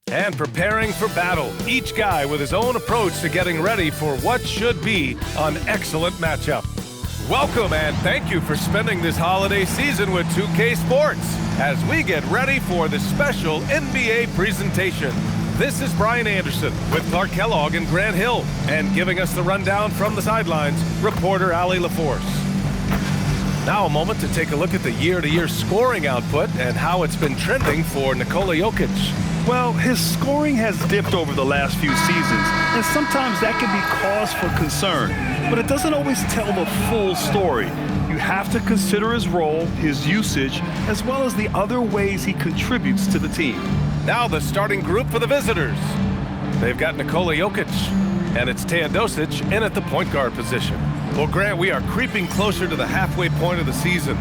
And preparing for battle, each guy with his own approach to getting ready for what should be an excellent matchup. Welcome and thank you for spending this holiday season with 2K Sports as we get ready for the special NBA presentation. This is Brian Anderson with Clark Kellogg and Grant Hill, and giving us the rundown from the sidelines, reporter Ali LaForce. Now a moment to take a look at the year-to-year scoring output and how it's been trending for Nikola Jokic. Well, his scoring has dipped over the last few seasons, and sometimes that can be cause for concern. But it doesn't always tell the full story. You have to consider his role, his usage, as well as the other ways he contributes to the team. Now the starting group for the visitors. They've got Nikola Jokic, and it's Teodosic in at the point guard position. Well, Grant, we are creeping closer to the halfway point of the season.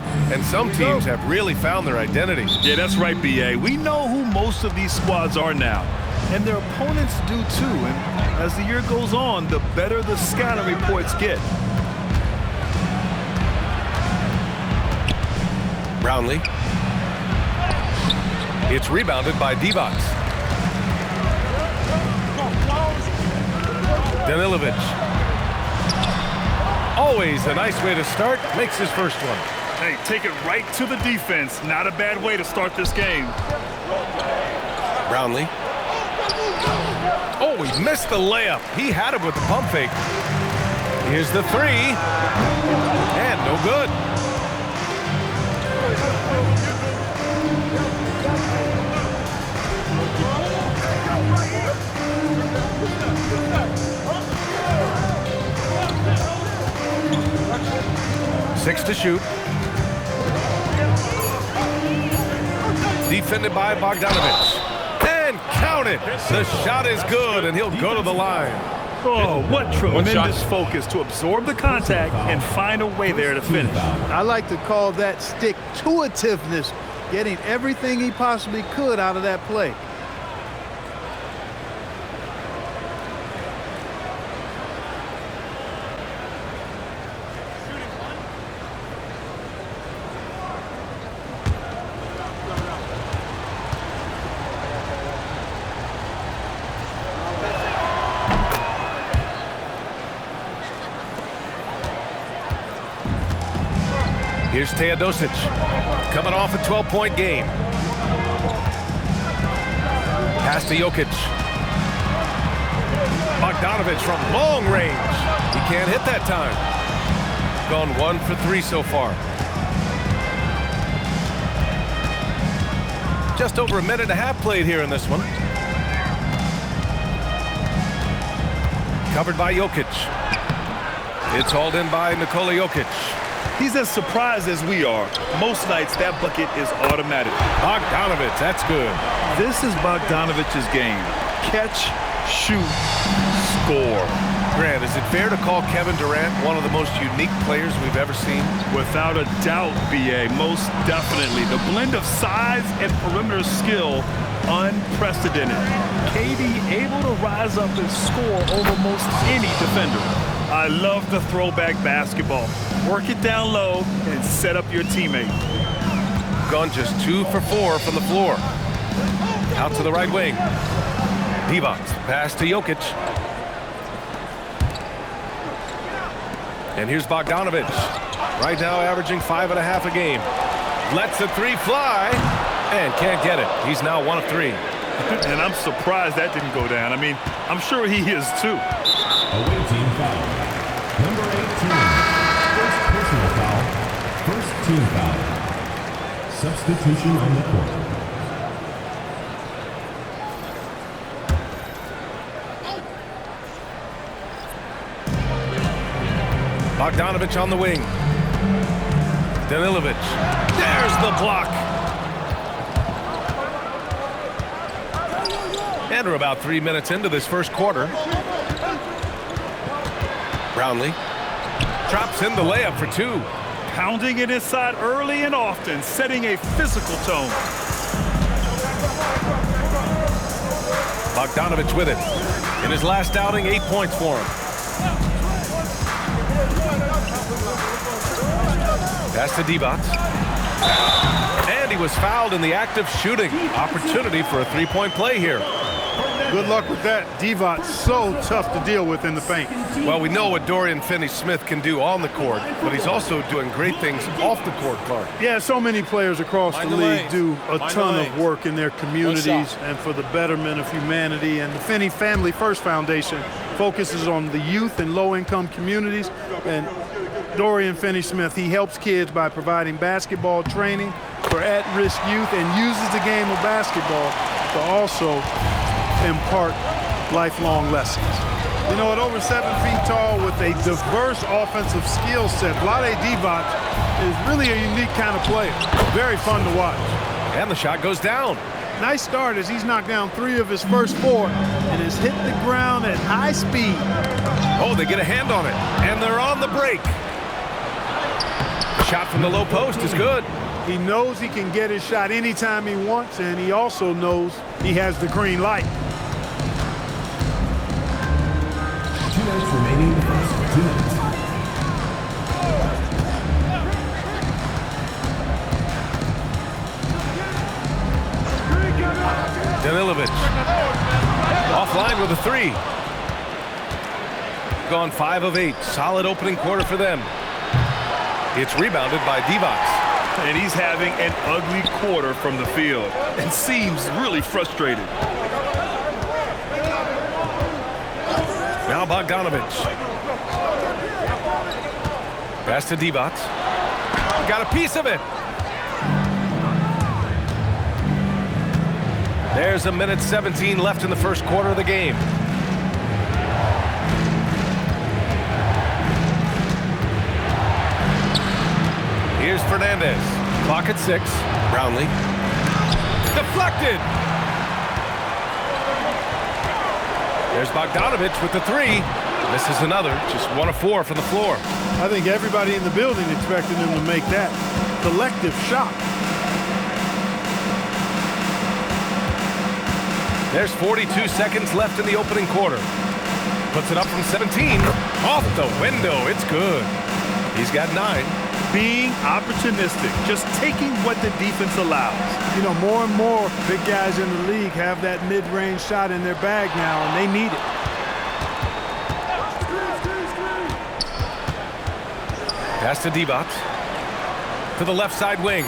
And some teams have really found their identity. Yeah, that's right, B.A. We know who most of these squads are now, and their opponents do too. And as the year goes on, the better the scouting reports get. Brownlee. It's rebounded by Divac. Danilovic. Always a nice way to start. Makes his first one. Hey, take it right to the defense. Not a bad way to start this game. Brownlee. Oh, he missed the layup. He had him with the pump fake. Here's the three. And no good. Six to shoot. Defended by Bogdanovic. And count it. The shot is good, and he'll go to the line. Oh, what tremendous focus to absorb the contact and find a way there to finish. I like to call that stick-to-itiveness, getting everything he possibly could out of that play. Here's Teodosic, coming off a 12-point game. Pass to Jokic. Bogdanovic from long range. He can't hit that time. Gone 1 for 3 so far. Just over a minute and a half played here in this one. Covered by Jokic. It's hauled in by Nikola Jokic. He's as surprised as we are. Most nights, that bucket is automatic. Bogdanovic, that's good. This is Bogdanovic's game. Catch, shoot, score. Grant, is it fair to call Kevin Durant one of the most unique players we've ever seen? Without a doubt, B.A., most definitely. The blend of size and perimeter skill, unprecedented. KD able to rise up and score over most any defender. I love the throwback basketball. Work it down low and set up your teammate. Gone just 2 for 4 from the floor. Out to the right wing. Divac, pass to Jokic. And here's Bogdanovic. Right now averaging 5.5 a game. Lets the three fly and can't get it. He's now 1 of 3. And I'm surprised that didn't go down. I mean, I'm sure he is too. Away team foul. Number 18. First personal foul. First team foul. Substitution on the court. Bogdanovic on the wing. Danilovic. There's the block. And we're about 3 minutes into this first quarter. Brownlee drops in the layup for 2. Pounding it inside early and often, setting a physical tone. Bogdanovic with it. In his last outing, 8 points for him. Pass to Divac. And he was fouled in the act of shooting. Opportunity for a three-point play here. Good luck with that. Divac so tough to deal with in the paint. Well, we know what Dorian Finney-Smith can do on the court, but he's also doing great things off the court, Clark. Yeah, so many players across the league do a ton of work in their communities and for the betterment of humanity. And the Finney Family First Foundation focuses on the youth and low-income communities. And Dorian Finney-Smith, he helps kids by providing basketball training for at-risk youth and uses the game of basketball to also impart lifelong lessons. You know, at over 7 feet tall with a diverse offensive skill set, Vlade Divac is really a unique kind of player. Very fun to watch. And the shot goes down. Nice start as he's knocked down 3 of his first 4 and has hit the ground at high speed. Oh, they get a hand on it, and they're on the break. Shot from the low post is good. He knows he can get his shot anytime he wants, and he also knows he has the green light. 2 minutes remaining in the first. 2 minutes. Danilovic. Offline with a 3. Gone 5 of 8. Solid opening quarter for them. It's rebounded by Divac. And he's having an ugly quarter from the field and seems really frustrated. Now Bogdanovic. Pass to Divac. Got a piece of it. There's 1:17 left in the first quarter of the game. Here's Fernandez. Clock at 6. Brownlee. Deflected. There's Bogdanovic with the 3. Misses another. Just 1 of 4 from the floor. I think everybody in the building expected him to make that collective shot. There's 42 seconds left in the opening quarter. Puts it up from 17. Off the window. It's good. He's got 9. Being opportunistic, just taking what the defense allows. You know, more and more big guys in the league have that mid-range shot in their bag now, and they need it. Pass to Divac. To the left side wing.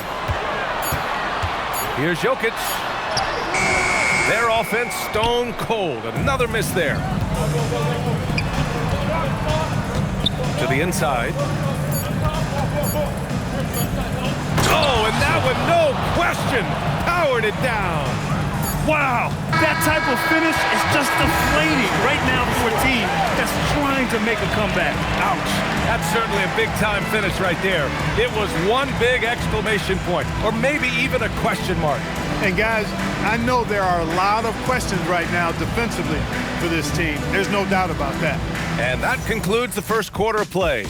Here's Jokic. Their offense stone cold. Another miss there. To the inside. Oh, and that one, no question, powered it down. Wow, that type of finish is just deflating right now for a team that's trying to make a comeback. Ouch. That's certainly a big-time finish right there. It was one big exclamation point, or maybe even a question mark. And guys, I know there are a lot of questions right now defensively for this team. There's no doubt about that. And that concludes the first quarter of play.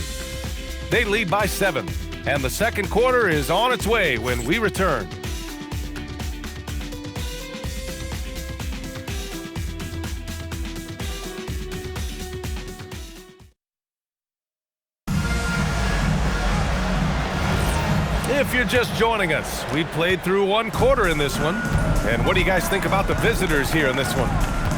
They lead by 7, and the second quarter is on its way when we return. If you're just joining us, we played through 1 quarter in this one. And what do you guys think about the visitors here in this one?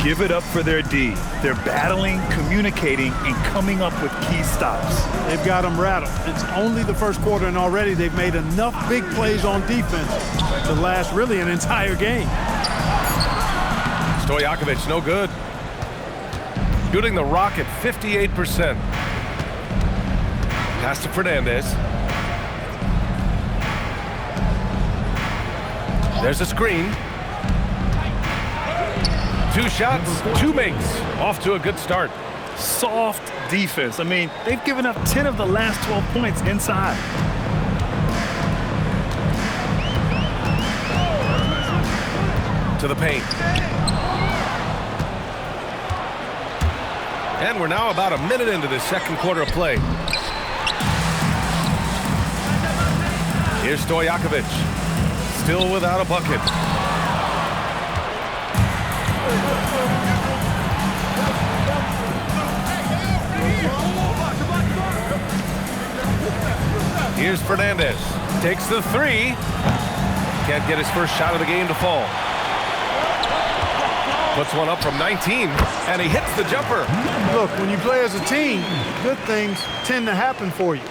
Give it up for their D. They're battling, communicating, and coming up with key stops. They've got them rattled. It's only the first quarter, and already they've made enough big plays on defense to last really an entire game. Stojakovic, no good. Shooting the rock at 58%. Pass to Fernandez. There's a screen. 2 shots, 2 makes. Off to a good start. Soft defense. I mean, they've given up 10 of the last 12 points inside. To the paint. And we're now about a minute into the second quarter of play. Here's Stojakovic. Still without a bucket. Here's Fernandez. Takes the three. Can't get his first shot of the game to fall. Puts one up from 19, and he hits the jumper. Look, when you play as a team, good things tend to happen for you.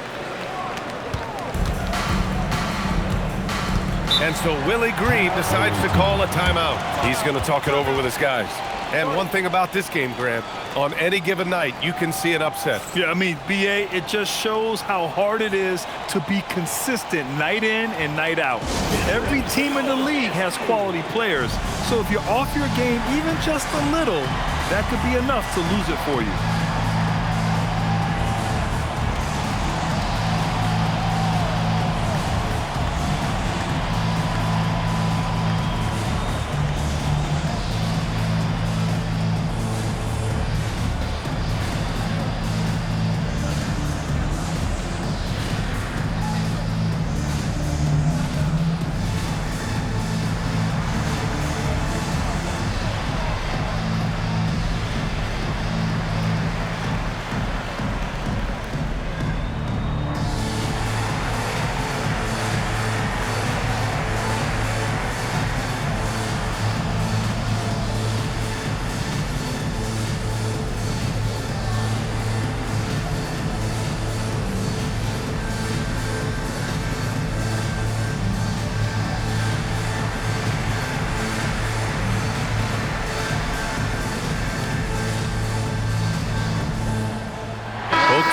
And so Willie Green decides to call a timeout. He's going to talk it over with his guys. And one thing about this game, Grant, on any given night, you can see an upset. Yeah, I mean, BA, it just shows how hard it is to be consistent night in and night out. Every team in the league has quality players. So if you're off your game even just a little, that could be enough to lose it for you.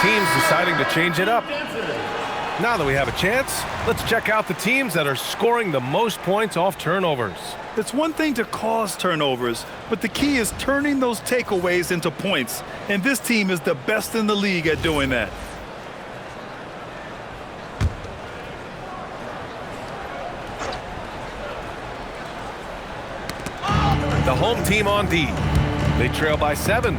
Teams deciding to change it up. Now that we have a chance, let's check out the teams that are scoring the most points off turnovers. It's one thing to cause turnovers, but the key is turning those takeaways into points. And this team is the best in the league at doing that. The home team on D. They trail by 7.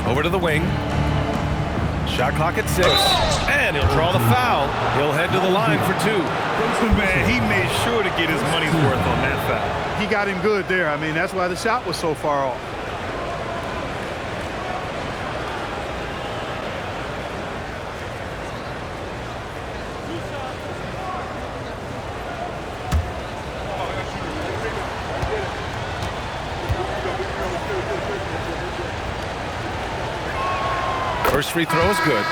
Over to the wing. Shot clock at 6. And he'll draw the foul. He'll head to the line for 2. Man, he made sure to get his money's worth on that foul. He got him good there. I mean, that's why the shot was so far off. First free throw is good.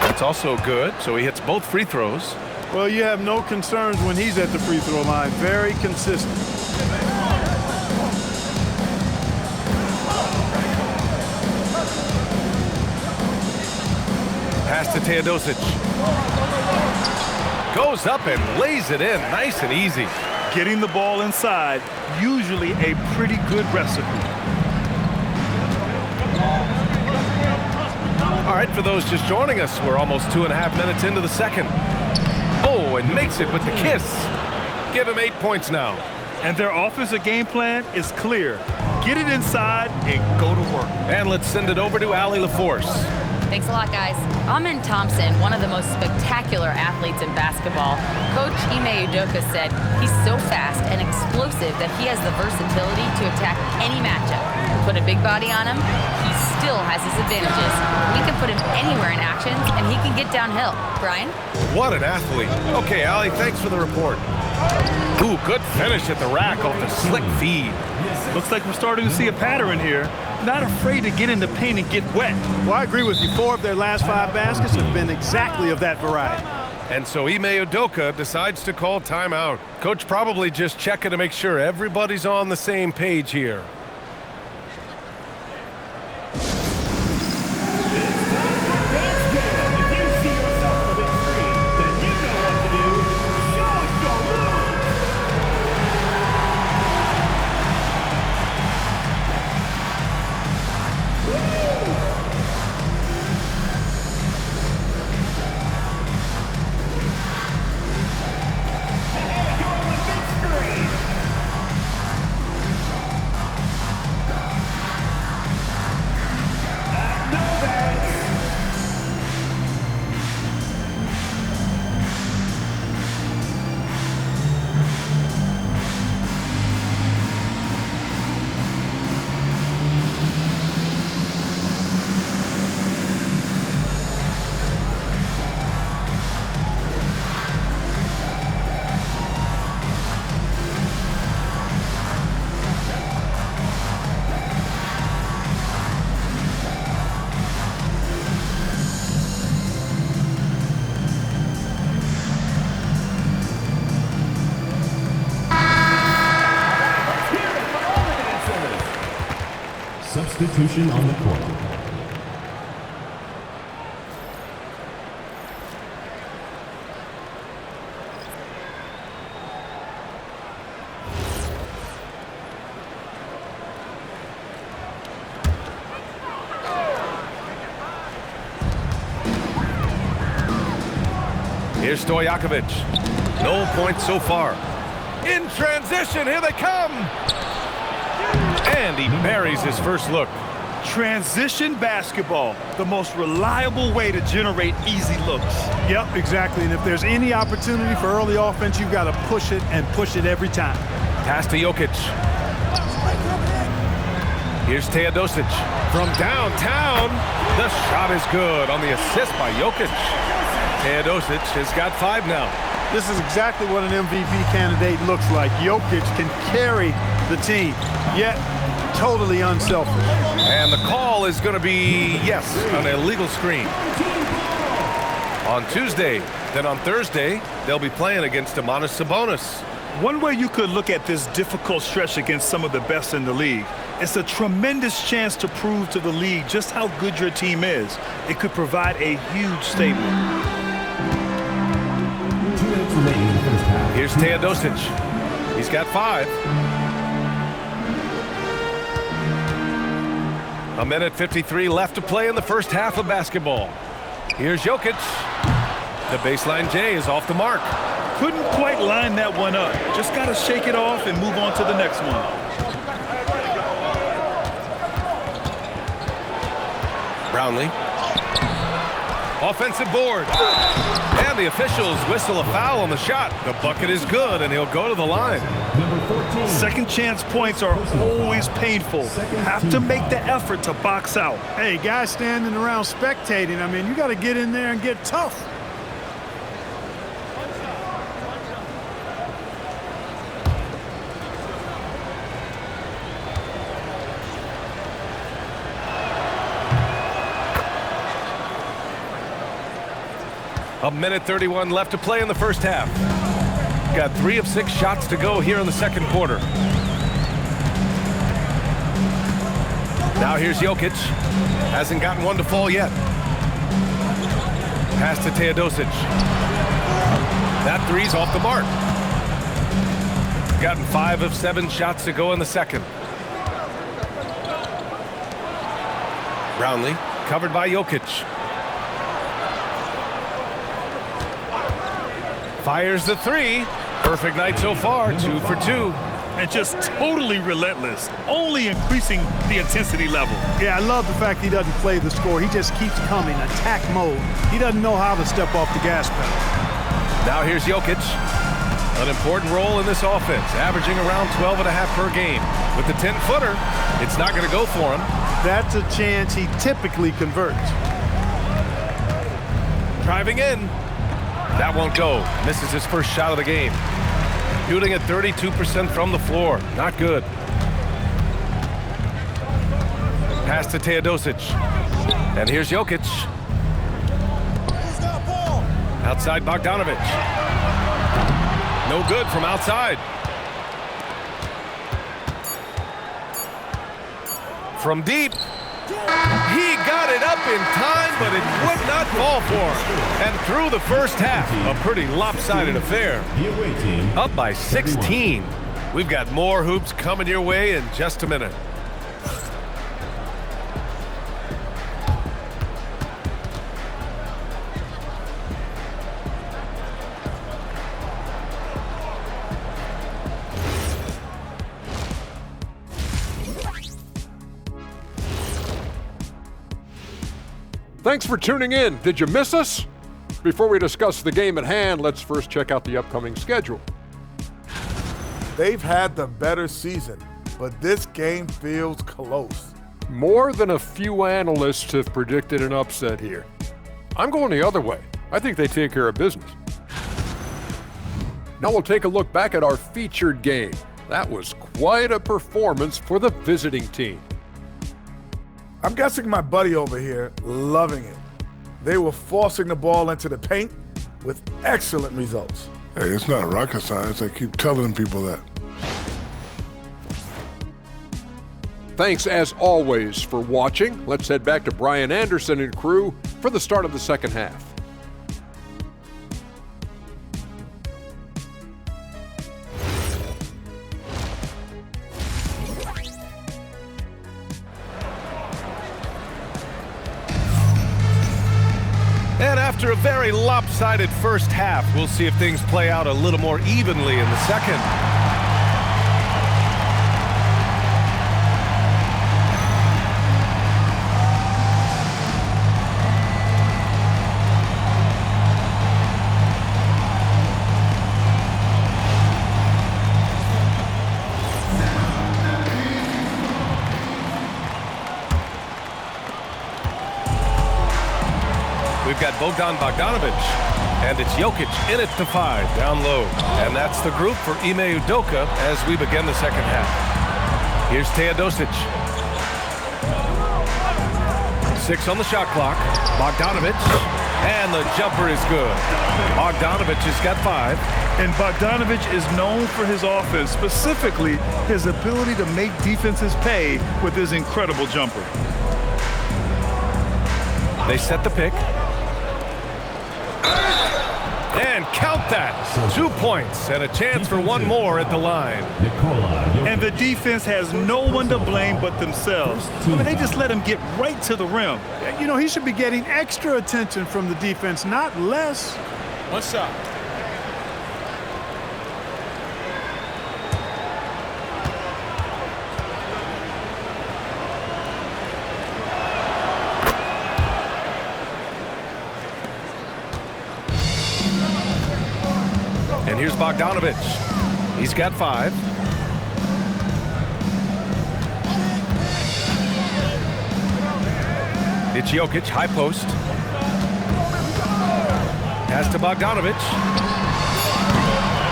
That's also good, so he hits both free throws. Well, you have no concerns when he's at the free throw line. Very consistent. Pass to Teodosic. Goes up and lays it in. Nice and easy. Getting the ball inside, usually a pretty good recipe. All right, for those just joining us, we're almost 2.5 minutes into the second. Oh, and makes it with the kiss. Give him 8 points now. And their offensive game plan is clear. Get it inside and go to work. And let's send it over to Allie LaForce. Thanks a lot, guys. Amin Thompson, one of the most spectacular athletes in basketball. Coach Ime Udoka said he's so fast and explosive that he has the versatility to attack any matchup. Put a big body on him, he still has his advantages. We can put him anywhere in actions, and he can get downhill. Brian? What an athlete. Okay, Allie, thanks for the report. Ooh, good finish at the rack off the slick feed. Looks like we're starting to see a pattern here. Not afraid to get in the paint and get wet. Well, I agree with you. 4 of their last 5 baskets have been exactly of that variety. And so Ime Udoka decides to call timeout. Coach probably just checking to make sure everybody's on the same page here. Substitution on the court. Here's Stojakovic. No points so far. In transition, here they come. And he buries his first look. Transition basketball, the most reliable way to generate easy looks. Yep, exactly. And if there's any opportunity for early offense, you've got to push it and push it every time. Pass to Jokic. Here's Teodosic. From downtown, the shot is good on the assist by Jokic. Teodosic has got 5 now. This is exactly what an MVP candidate looks like. Jokic can carry the team, yet totally unselfish. And the call is going to be, yes, an illegal screen. On Tuesday, then on Thursday, they'll be playing against Domantas Sabonis. One way you could look at this difficult stretch against some of the best in the league, it's a tremendous chance to prove to the league just how good your team is. It could provide a huge statement. 2 minutes remaining in the first half. Here's Teodosic. He's got 5. 1:53 left to play in the first half of basketball. Here's Jokic. The baseline J is off the mark. Couldn't quite line that one up. Just got to shake it off and move on to the next one. Brownlee. Offensive board. And the officials whistle a foul on the shot. The bucket is good, and he'll go to the line. Number 14. Second chance points are always painful. Have to make the effort to box out. Hey, guys standing around spectating, I mean, you got to get in there and get tough. A minute 31 left to play in the first half. Got 3 of 6 shots to go here in the second quarter. Now here's Jokic. Hasn't gotten one to fall yet. Pass to Teodosic. That 3's off the mark. Gotten 5 of 7 shots to go in the second. Brownlee covered by Jokic. Fires the 3. Perfect night so far, 2 for 2. And just totally relentless, only increasing the intensity level. Yeah, I love the fact he doesn't play the score. He just keeps coming, attack mode. He doesn't know how to step off the gas pedal. Now here's Jokic. An important role in this offense, averaging around 12.5 per game. With the 10-footer, it's not going to go for him. That's a chance he typically converts. Driving in. That won't go. Misses his first shot of the game. Shooting at 32% from the floor. Not good. Pass to Teodosic. And here's Jokic. Outside Bogdanovic. No good from outside. From deep. He got it up in time, but it would not fall for him. And through the first half, a pretty lopsided affair. The away team. Up by 16. We've got more hoops coming your way in just a minute. Thanks for tuning in. Did you miss us? Before we discuss the game at hand, let's first check out the upcoming schedule. They've had the better season, but this game feels close. More than a few analysts have predicted an upset here. I'm going the other way. I think they take care of business. Now we'll take a look back at our featured game. That was quite a performance for the visiting team. I'm guessing my buddy over here loving it. They were forcing the ball into the paint with excellent results. Hey, it's not rocket science. I keep telling people that. Thanks, as always, for watching. Let's head back to Brian Anderson and crew for the start of the second half. And after a very lopsided first half, we'll see if things play out a little more evenly in the second. We've got Bogdanovic, and it's Jokic in it to 5, down low. And that's the group for Ime Udoka as we begin the second half. Here's Teodosic. 6 on the shot clock. Bogdanovic, and the jumper is good. Bogdanovic has got 5. And Bogdanovic is known for his offense, specifically his ability to make defenses pay with his incredible jumper. They set the pick. And count that. 2 points and a chance for one more at the line. And the defense has no one to blame but themselves. I mean, they just let him get right to the rim. You know, he should be getting extra attention from the defense, not less. One shot. And here's Bogdanovic. He's got 5. It's Jokic, high post. Pass to Bogdanovic.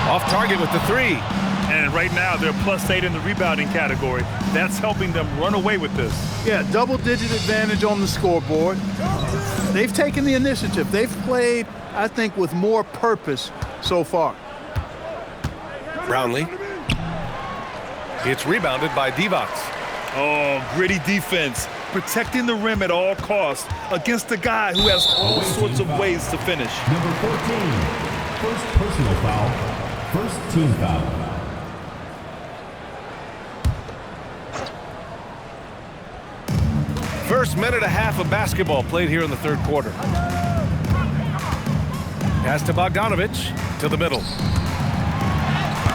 Off target with the 3. And right now, they're +8 in the rebounding category. That's helping them run away with this. Yeah, double-digit advantage on the scoreboard. They've taken the initiative. They've played, I think, with more purpose so far. Brownlee. It's rebounded by Divac. Oh, gritty defense, protecting the rim at all costs against a guy who has all sorts of ways to finish. Number 14, first personal foul, first team foul. First minute and a half of basketball played here in the third quarter. Pass to Bogdanovic, to the middle.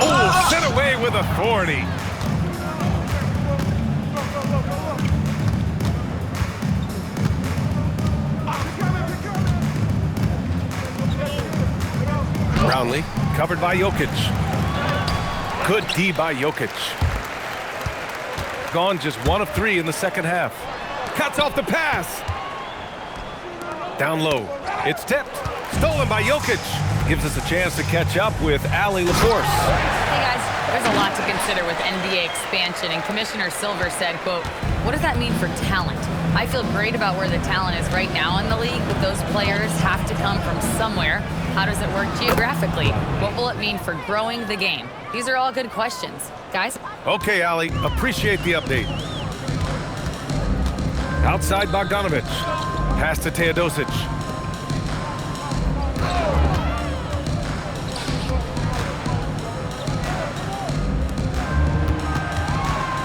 Oh, sent away with authority. Brownlee, covered by Jokic. Good D by Jokic. Gone just 1 of 3 in the second half. Cuts off the pass. Down low. It's tipped. Stolen by Jokic. Gives us a chance to catch up with Allie LaForce. Hey guys, there's a lot to consider with NBA expansion, and Commissioner Silver said, quote, "What does that mean for talent? I feel great about where the talent is right now in the league, but those players have to come from somewhere. How does it work geographically? What will it mean for growing the game?" These are all good questions. Guys? Okay, Allie, appreciate the update. Outside Bogdanovic. Pass to Teodosic.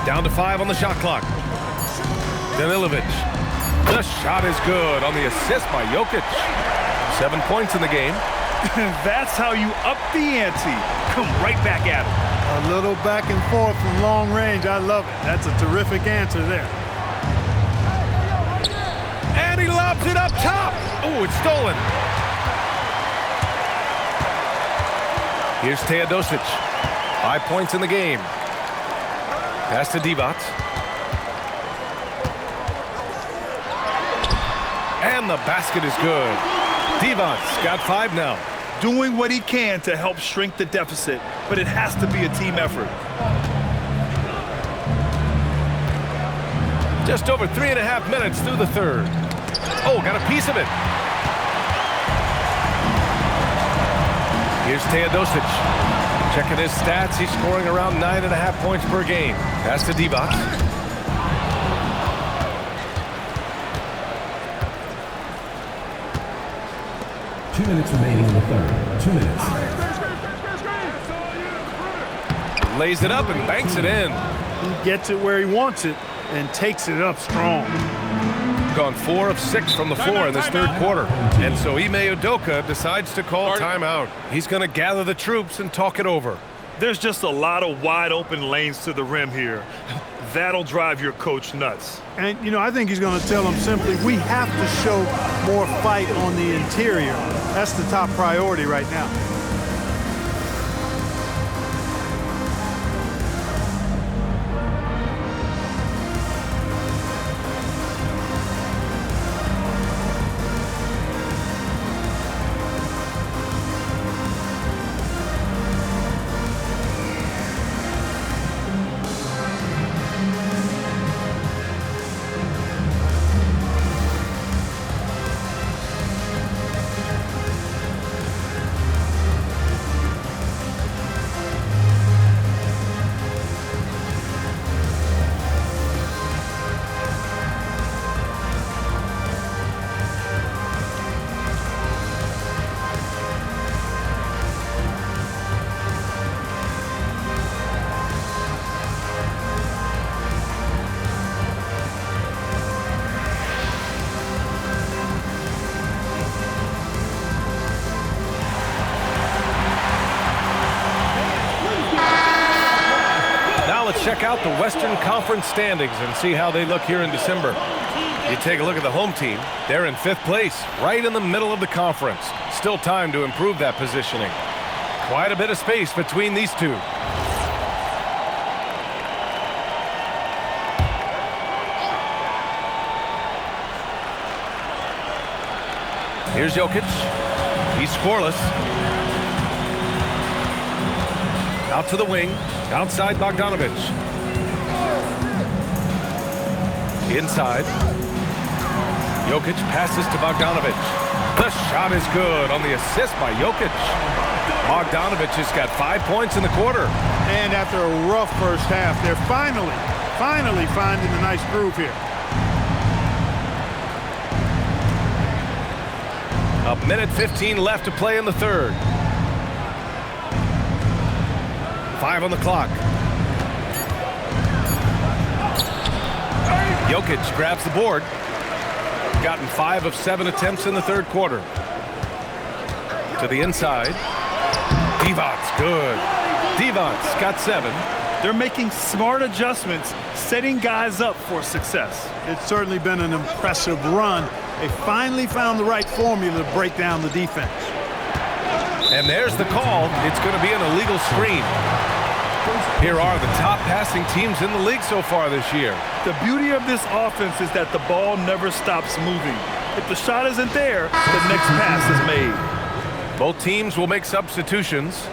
Down to 5 on the shot clock. Danilovic. The shot is good on the assist by Jokic. 7 points in the game. That's how you up the ante. Come right back at it. A little back and forth from long range. I love it. That's a terrific answer there. And he lobs it up top. Oh, it's stolen. Here's Teodosic. 5 points in the game. Pass to Divac. And the basket is good. Divac's got 5 now. Doing what he can to help shrink the deficit, but it has to be a team effort. Just over 3.5 minutes through the third. Oh, got a piece of it. Here's Teodosic. Checking his stats, he's scoring around 9.5 points per game. Pass to Divac. 2 minutes remaining in the third. 2 minutes. Lays it up and banks it in. He gets it where he wants it and takes it up strong. Gone 4 of 6 from the floor in this third quarter. And so Ime Udoka decides to call timeout. He's going to gather the troops and talk it over. There's just a lot of wide open lanes to the rim here. That'll drive your coach nuts. And, you know, I think he's going to tell them simply, we have to show more fight on the interior. That's the top priority right now. Check out the Western Conference standings and see how they look here in December. You take a look at the home team. They're in 5th place, right in the middle of the conference. Still time to improve that positioning. Quite a bit of space between these two. Here's Jokic. He's scoreless. Out to the wing. Outside Bogdanovic. Inside. Jokic passes to Bogdanovic. The shot is good on the assist by Jokic. Bogdanovic has got 5 points in the quarter. And after a rough first half, they're finally finding a nice groove here. A minute 15 left to play in the third. 5 on the clock. Jokic grabs the board. Gotten 5 of 7 attempts in the third quarter. To the inside. Divac, good. Divac got 7. They're making smart adjustments, setting guys up for success. It's certainly been an impressive run. They finally found the right formula to break down the defense. And there's the call. It's going to be an illegal screen. Here are the top passing teams in the league so far this year. The beauty of this offense is that the ball never stops moving. If the shot isn't there, the next pass is made. Both teams will make substitutions.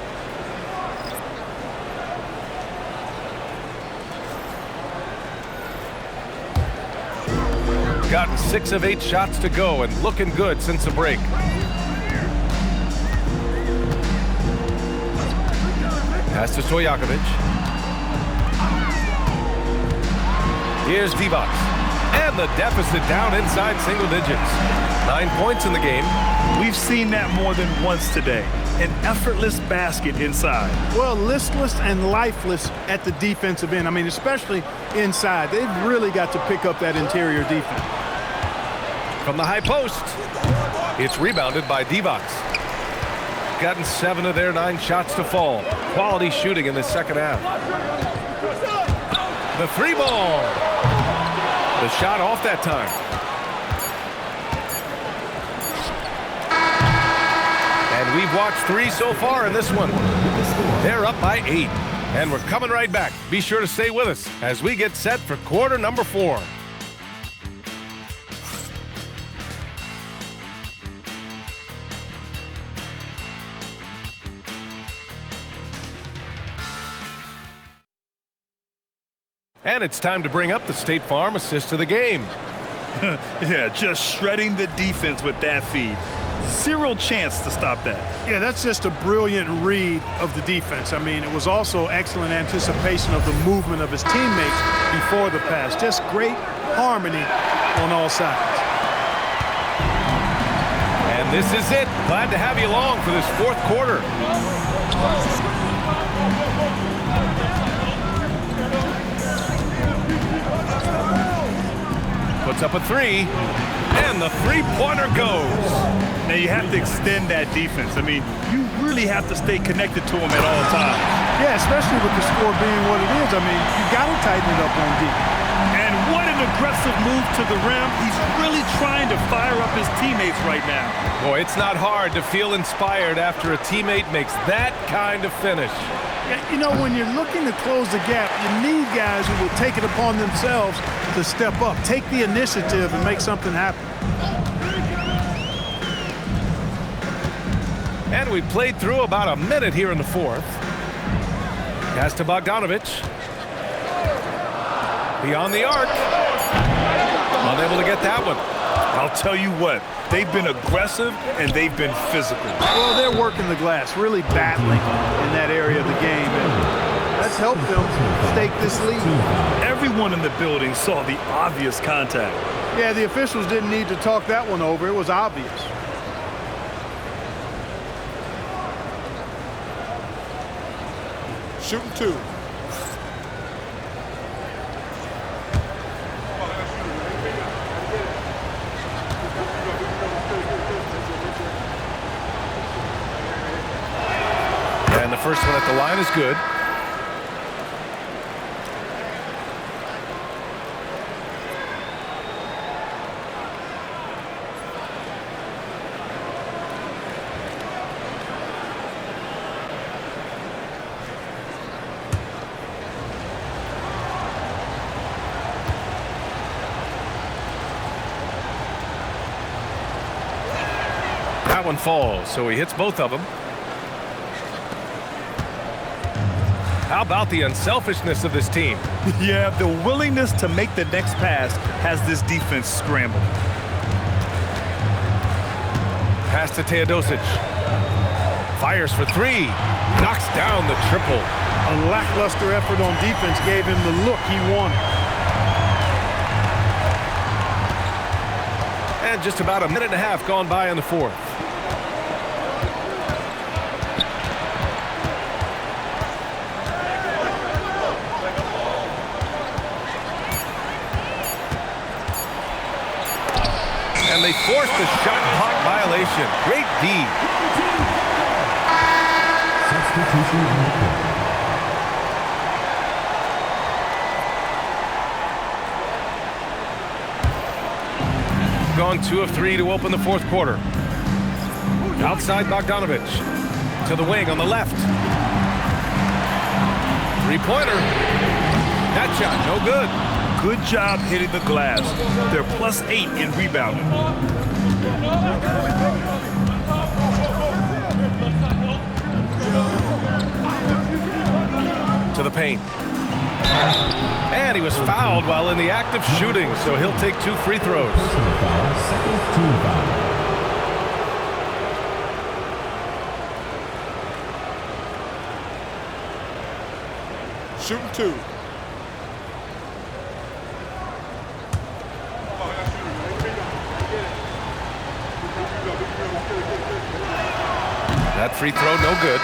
Gotten 6 of 8 shots to go and looking good since the break. Pass to Stojakovic. Here's Divac. And the deficit down inside single digits. 9 points in the game. We've seen that more than once today. An effortless basket inside. Well, listless and lifeless at the defensive end. I mean, especially inside. They've really got to pick up that interior defense. From the high post. It's rebounded by Divac. Gotten 7 of their 9 shots to fall. Quality shooting in the second half. The 3 ball. The shot off that time. And we've watched 3 so far in this one. They're up by 8. And we're coming right back. Be sure to stay with us as we get set for quarter number 4. And it's time to bring up the State Farm assist of the game. Yeah, just shredding the defense with that feed. Zero chance to stop that. Yeah, that's just a brilliant read of the defense. I mean, it was also excellent anticipation of the movement of his teammates before the pass. Just great harmony on all sides. And this is it. Glad to have you along for this fourth quarter. Puts up a three, and the three-pointer goes. Now you have to extend that defense. I mean, you really have to stay connected to them at all times. Yeah, especially with the score being what it is. I mean, you got to tighten it up on defense. And what an aggressive move to the rim. He's really trying to fire up his teammates right now. Boy, it's not hard to feel inspired after a teammate makes that kind of finish. You know, when you're looking to close the gap, you need guys who will take it upon themselves to step up, take the initiative, and make something happen. And we played through about a minute here in the fourth. Pass to Bogdanovich. Beyond the arc. Unable to get that one. I'll tell you what, they've been aggressive and they've been physical. Well, they're working the glass, really battling in that area of the game. And that's helped them stake this lead. Everyone in the building saw the obvious contact. Yeah, the officials didn't need to talk that one over. It was obvious. Shooting two. And the first one at the line is good. That one falls, so he hits both of them. How about the unselfishness of this team? Yeah, the willingness to make the next pass has this defense scrambled. Pass to Teodosic. Fires for three. Knocks down the triple. A lackluster effort on defense gave him the look he wanted. And just about a minute and a half gone by in the fourth. And they forced the shot clock violation. Great D. Substitution on the court. Gone 2 of 3 to open the fourth quarter. Outside Bogdanovich. To the wing on the left. Three-pointer. That shot, no good. Good job hitting the glass. They're +8 in rebounding. To the paint. And he was fouled while in the act of shooting, so he'll take 2 free throws. Personal foul, second team foul. Shooting two. That free throw, no good.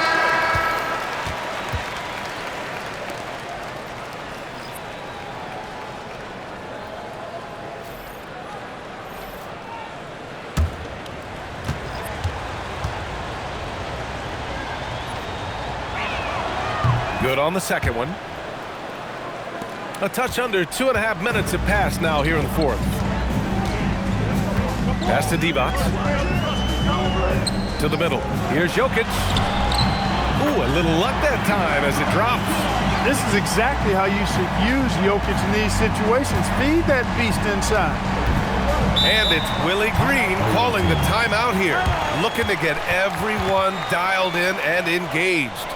Good on the second one. A touch under 2.5 minutes have passed now here in the fourth. Pass to Divac. To the middle. Here's Jokic. Ooh, a little luck that time as it drops. This is exactly how you should use Jokic in these situations. Feed that beast inside. And it's Willie Green calling the timeout here. Looking to get everyone dialed in and engaged.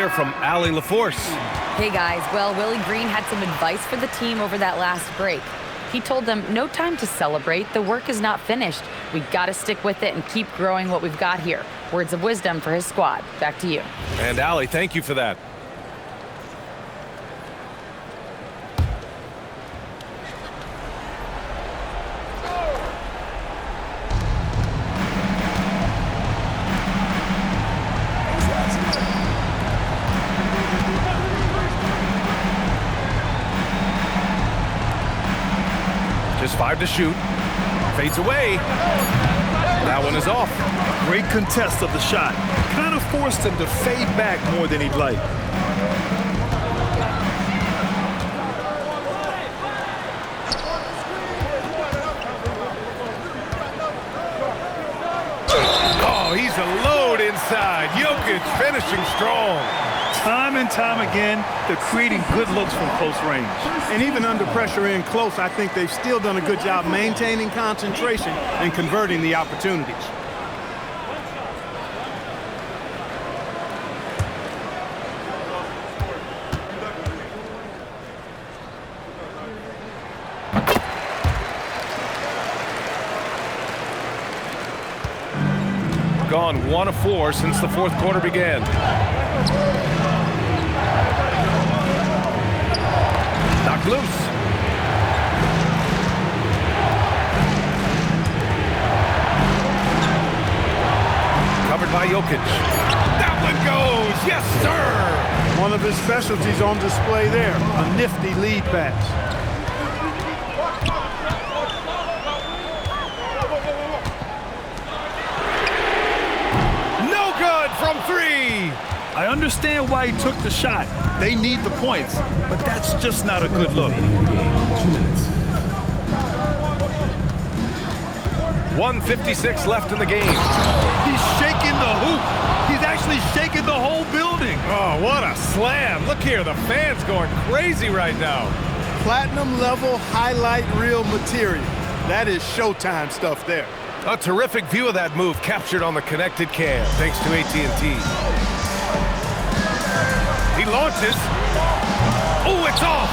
hear from Allie LaForce. Hey guys, well, Willie Green had some advice for the team over that last break. He told them, no time to celebrate. The work is not finished. We've got to stick with it and keep growing what we've got here. Words of wisdom for his squad. Back to you. And Allie, thank you for that. Just 5 to shoot. Fades away. That one is off. Great contest of the shot. Kind of forced him to fade back more than he'd like. Oh, he's a load inside. Jokic finishing strong. Time and time again, they're creating good looks from close range. And even under pressure in close, I think they've still done a good job maintaining concentration and converting the opportunities. Gone 1 of 4 since the fourth quarter began. Knocked loose. Covered by Jokic. That one goes. Yes, sir. One of his specialties on display there, a nifty lead pass. No good from 3. I understand why he took the shot. They need the points, but that's just not a good look. 2 minutes. 1:56 left in the game. He's shaking the hoop. He's actually shaking the whole building. Oh, what a slam. Look here, the fans going crazy right now. Platinum level highlight reel material. That is Showtime stuff there. A terrific view of that move captured on the connected cam, thanks to AT&T. He launches. Oh, it's off.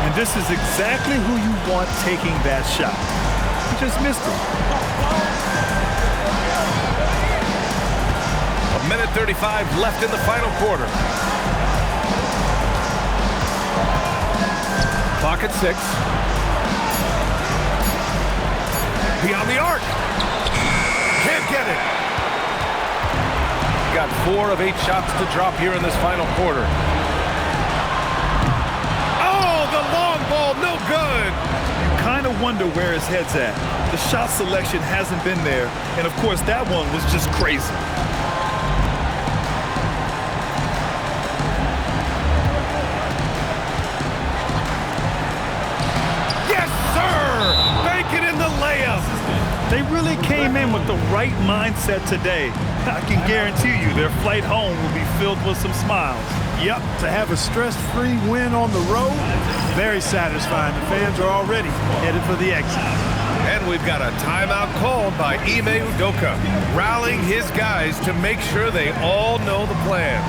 And this is exactly who you want taking that shot. He just missed it. 1:35 left in the final quarter. Clock at 6. Beyond the arc. Can't get it. Got 4 of 8 shots to drop here in this final quarter. Oh, the long ball, no good. You kind of wonder where his head's at. The shot selection hasn't been there, and of course that one was just crazy. Yes, sir! Bank it in the layup. They really came in with the right mindset today. I can guarantee you their flight home will be filled with some smiles. Yep, to have a stress-free win on the road, very satisfying. The fans are already headed for the exit. And we've got a timeout called by Ime Udoka, rallying his guys to make sure they all know the plan.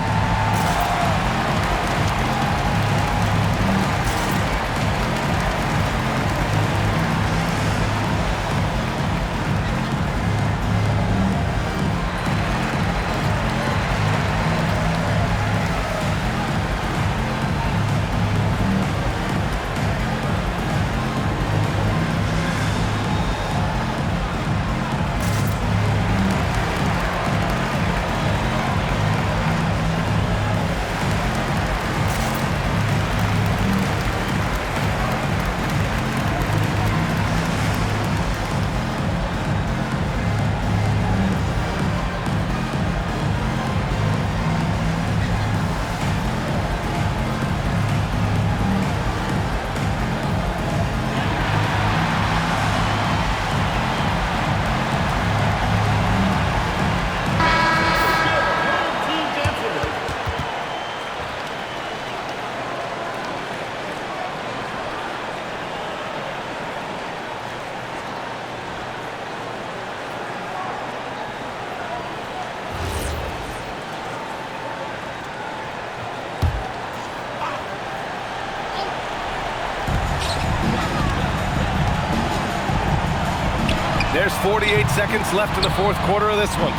There's 48 seconds left in the fourth quarter of this one.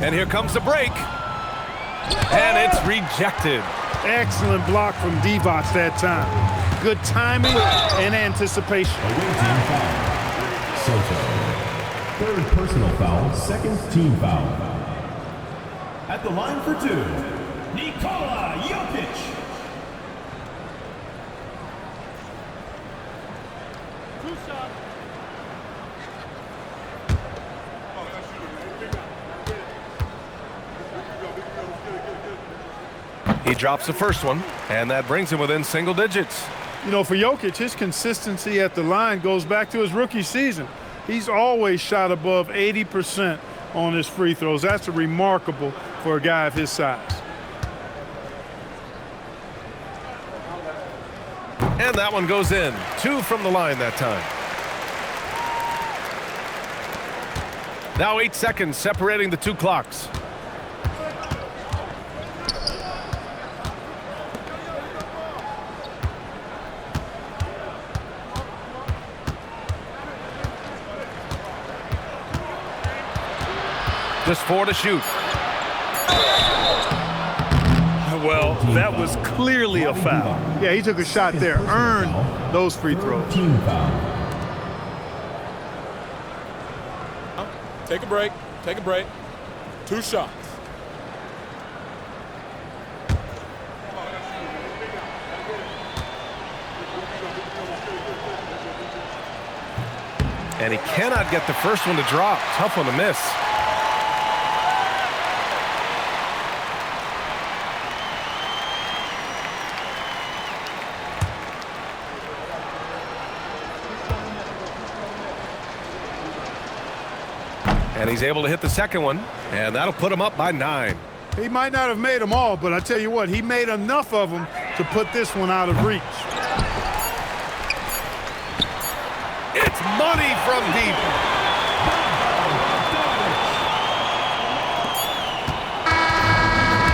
And here comes the break. And it's rejected. Excellent block from Divac that time. Good timing and anticipation. Away team foul. Soto. Third personal foul, second team foul. At the line for two, Nikola Jokic. He drops the first one, and that brings him within single digits. You know, for Jokic, his consistency at the line goes back to his rookie season. He's always shot above 80% on his free throws. That's remarkable for a guy of his size. And that one goes in. 2 from the line that time. Now 8 seconds separating the two clocks. Just 4 to shoot. Well, that was clearly a foul. Yeah, he took a shot there, earned those free throws. Team foul. Take a break. Take a break. 2 shots. And he cannot get the first one to drop. Tough one to miss. And he's able to hit the second one, and that'll put him up by 9. He might not have made them all, but I tell you what, he made enough of them to put this one out of reach. It's money from deep.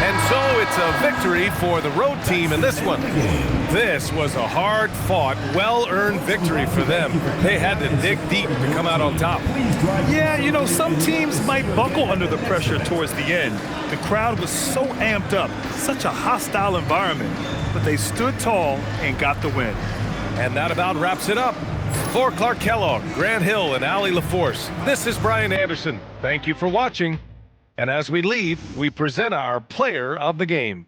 And so it's a victory for the road team in this one. This was a hard-fought, well-earned victory for them. They had to dig deep to come out on top. Yeah, you know, some teams might buckle under the pressure towards the end. The crowd was so amped up, such a hostile environment, but they stood tall and got the win. And that about wraps it up. For Clark Kellogg, Grant Hill, and Allie LaForce, this is Brian Anderson. Thank you for watching. And as we leave, we present our player of the game.